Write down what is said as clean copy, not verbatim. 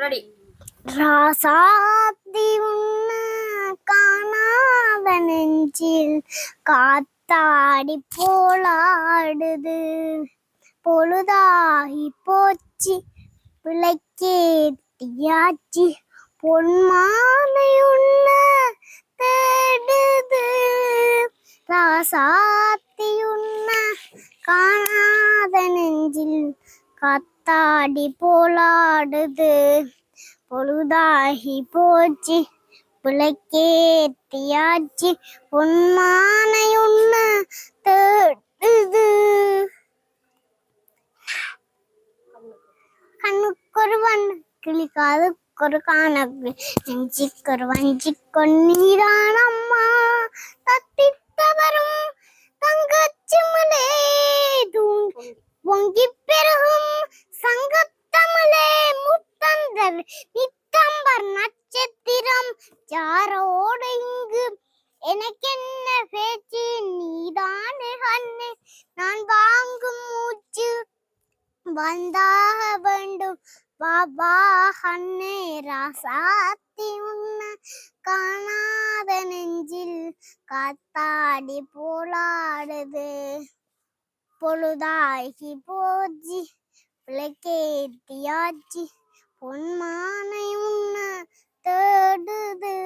Ready. ராசாத்தி உன்ன காணாத நெஞ்சில் காத்தாடி போலாடுது. பொழுதாகி போச்சு விளக்கேத்தியாச்சு, பொன்மானை உன்ன தேடுது. ராசாத்தி உன்ன காணாத நெஞ்சில் காத்தாடி போலாடுது. பொழுதாகி போச்சு விளக்கேத்தியாச்சு, பொன்மானை உன்ன தேடுது. கண்ணுக்கொரு வண்ண கிளி, காதுக்கொரு காணக்கு, நெஞ்சிக்கொரு வஞ்சி கொன்னீரான் அம்மா. தத்தித்தவரும் தங்கச்சிமலே பொங்கி பெருகும் சங்கத்தமிழே, முத்தந்தர் நித்தம்பர் நட்சத்திரம் யாரோடு இங்கு எனக்கென்ன பேச்சு, நீதானே கண்ணே நான் வாங்கும் மூச்சு, வந்தாக வேண்டும் பாபா கண்ணே. ராசாத்தி உன்ன காணாத நெஞ்சில் காத்தாடி போலாடுது. பொழுதாகி போச்சு விளக்கேத்தியாச்சு, பொன்மானை உன்ன தேடுது.